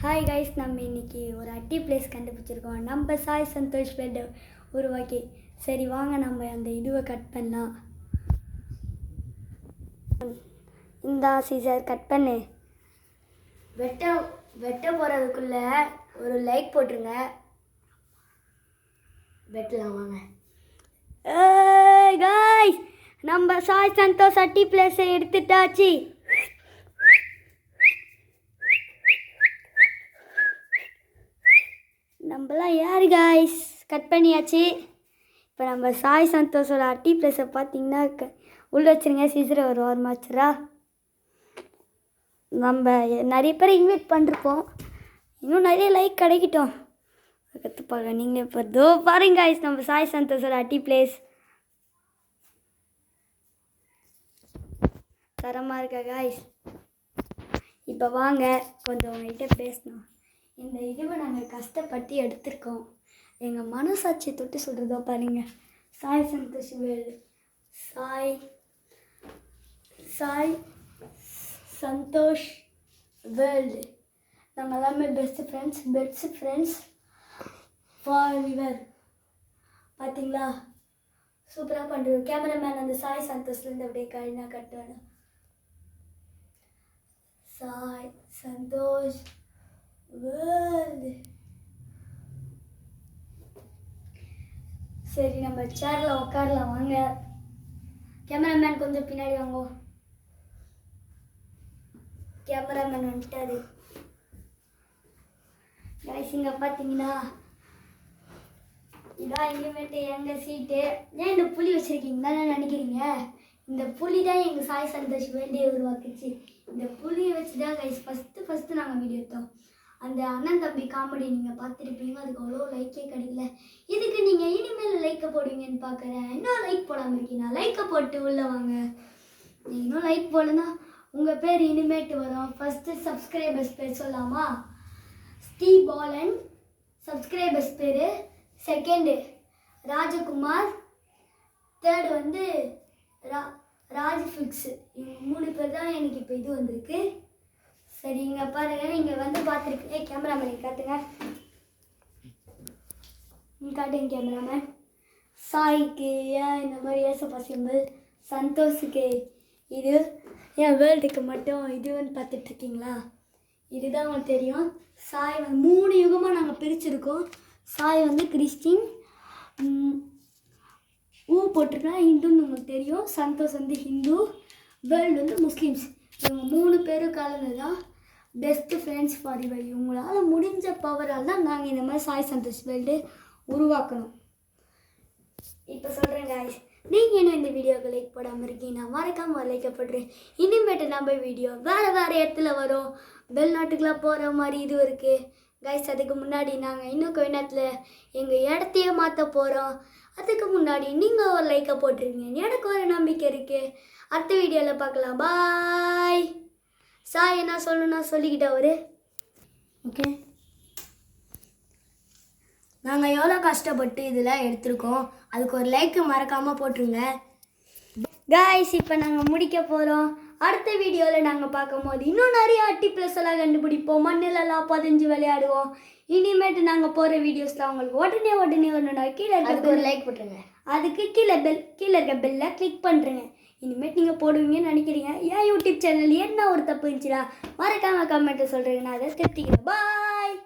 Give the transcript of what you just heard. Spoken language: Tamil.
ஹாய் கைஸ், நம்ம இன்றைக்கி ஒரு அட்டி பிளேஸ் கண்டுபிடிச்சிருக்கோம். நம்ம சாய் சந்தோஷ் பெட் உருவாக்கி. சரி வாங்க நம்ம அந்த இதுவை கட் பண்ணலாம். இந்த சீசர் கட் பண்ணு. வெட்ட போகிறதுக்குள்ளே ஒரு லைக் போட்டுருங்க. வெட்டலாம் வாங்க. கைஸ், நம்ம சாய் சந்தோஷ் அட்டி பிளேஸை எடுத்துட்டாச்சு. நம்மளாம் யார் கைஸ், கட் பண்ணியாச்சு. இப்போ நம்ம சாய் சந்தோஷோட அட்டி பிளேஸை பார்த்தீங்கன்னா உள்ள வச்சுருங்க. சீசரை ஒரு வாரமாச்சுரா. நம்ம நிறைய பேர் இன்வைட் பண்ணிருப்போம். இன்னும் நிறைய லைக் கிடைக்கட்டும். கற்று பார்க்க நீங்களே இப்போ தோ பாருங்க கைஸ், நம்ம சாய் சந்தோஷோட அட்டி பிளேஸ் தரமாக இருக்கா கைஸ். இப்போ வாங்க கொஞ்சம் உங்கள்கிட்ட பேசணும். இந்த இதுவை நாங்கள் கஷ்டப்பட்டு எடுத்திருக்கோம். எங்கள் மனசாட்சியை தொட்டு சொல்கிறதோ பாருங்க. Sai Santosh world, Sai Santosh world. நாங்கள் எல்லாமே பெஸ்ட் ஃப்ரெண்ட்ஸ் ஃபார் ரிவர். பார்த்தீங்களா, சூப்பராக பண்ணுறோம். கேமராமேன் அந்த சாய் சந்தோஷ்லேருந்து அப்படியே கழினா கட்டுவேன். சாய் சந்தோஷ் வேர்ல்டு. சரி நம்ம சேரில் உட்காரலாம் வாங்க. கேமராமேன் கொஞ்சம் பின்னாடி வாங்க. கேமராமேன் வந்துட்டாரு. கைஸ், இங்கே பார்த்தீங்கன்னா இதான் இனிமேட்டு எங்கள் சீட்டு. ஏன் இந்த புளி வச்சுருக்கீங்க தானே நினைக்கிறீங்க? இந்த புளி தான் எங்கள் சாய் சந்தோஷ் வேண்டிய உருவாக்குச்சு. இந்த புளியை வச்சு தான் கைஸ் ஃபஸ்ட்டு நாங்கள் வீடியோ எடுத்தோம். அந்த அண்ணன் தம்பி காமெடி நீங்கள் பார்த்துருப்பீங்க. அதுக்கு அவ்வளோ லைக்கே கிடைக்கல. இதுக்கு நீங்கள் இனிமேல் லைக்கை போடுவீங்கன்னு பார்க்குறேன். இன்னும் லைக் போடாமல் இருக்கீங்கன்னா லைக்கை போட்டு உள்ளே வாங்க. நீங்கள் இன்னும் லைக் போடனா உங்கள் பேர் இனிமேட்டு வரும். ஃபஸ்ட்டு சப்ஸ்கிரைபர்ஸ் பேர் சொல்லாமா? ஸ்டீவ் பாலன் சப்ஸ்கிரைபர்ஸ் பேர். செகண்டு ராஜகுமார். தேர்டு வந்து ராஜ்ஃபிக்ஸு. இவங்க 3 பேர் தான் எனக்கு இப்போ இது வந்திருக்கு. சரி இங்கே பாருங்கள், இங்கே வந்து பார்த்துருக்கு. கேமராமேன் காட்டுங்க. காட்டுங்க கேமராமேன். சாய்க்கு ஏன் இந்த மாதிரி ஏசப்பா சிம்பிள், சந்தோஷுக்கு இது, ஏன் வேர்ல்டுக்கு மட்டும் இதுன்னு பார்த்துட்ருக்கீங்களா? இதுதான் உங்களுக்கு தெரியும். சாய் 3 யுகமாக நாங்கள் பிரிச்சுருக்கோம். சாய் வந்து கிறிஸ்டின், போட்டிருக்கேன் ஹிந்துன்னு உங்களுக்கு தெரியும். சந்தோஷ் வந்து ஹிந்து, வேர்ல்டு வந்து முஸ்லீம்ஸ். இவங்க 3 பேரும் கலந்து தான் பெஸ்ட்டு ஃப்ரெண்ட்ஸ் ஃபார் ரிவர். இவங்களால் முடிஞ்ச பவரால் தான் நாங்கள் இந்த மாதிரி சாய் சந்தோஷ் வேர்ல்டு உருவாக்கணும். இப்போ சொல்கிறேன் கைஸ், நீங்கள் என்ன இந்த வீடியோவுக்கு லைக் போடாமல் இருக்கீங்கன்னா மறக்காமல் லைக்கை போடுறேன். இனிமேட்டு நம்ம வீடியோ வேறு இடத்துல வரும். வெளிநாட்டுக்கெலாம் போகிற மாதிரி இது இருக்குது கைஸ். அதுக்கு முன்னாடி நாங்கள் இன்னும் கொஞ்ச நேரத்தில் எங்கள் இடத்தையே மாற்ற போகிறோம். அதுக்கு முன்னாடி நீங்கள் ஒரு லைக்கை போட்டிருக்கீங்க. எனக்கு ஒரு நம்பிக்கை இருக்குது. அடுத்த வீடியோவில் பார்க்கலாம். பாய். சாய் என்ன சொல்லணும்னா சொல்லிக்கிட்டேன் ஒரு ஓகே. நாங்கள் எவ்வளோ கஷ்டப்பட்டு இதில் எடுத்திருக்கோம். அதுக்கு ஒரு லைக்கு மறக்காமல் போட்டுருங்க கைஸ். இப்போ நாங்கள் முடிக்க போகிறோம். அடுத்த வீடியோவில் நாங்கள் பார்க்கும்போது இன்னும் நிறைய அட்டி ப்ளஸ் எல்லாம் கண்டுபிடிப்போம். மண்ணிலெல்லாம் பதிஞ்சு விளையாடுவோம். இனிமேட்டு நாங்கள் போகிற வீடியோஸ்லாம் உங்களுக்கு உடனே வரணும்னா கீழே இருக்க ஒரு லைக் போட்டுருங்க. அதுக்கு கீழே இருக்க பெல்லை கிளிக் பண்ணுறேங்க. இனிமேட்டு நீங்கள் போடுவீங்கன்னு நினைக்கிறீங்க. ஏன் யூடியூப் சேனல் என்ன ஒரு தப்பு இருந்துச்சுடா மறக்காமல் கமெண்ட்டை சொல்கிறீங்க. நான் அதை திருத்திக்கிறேன். பாய்.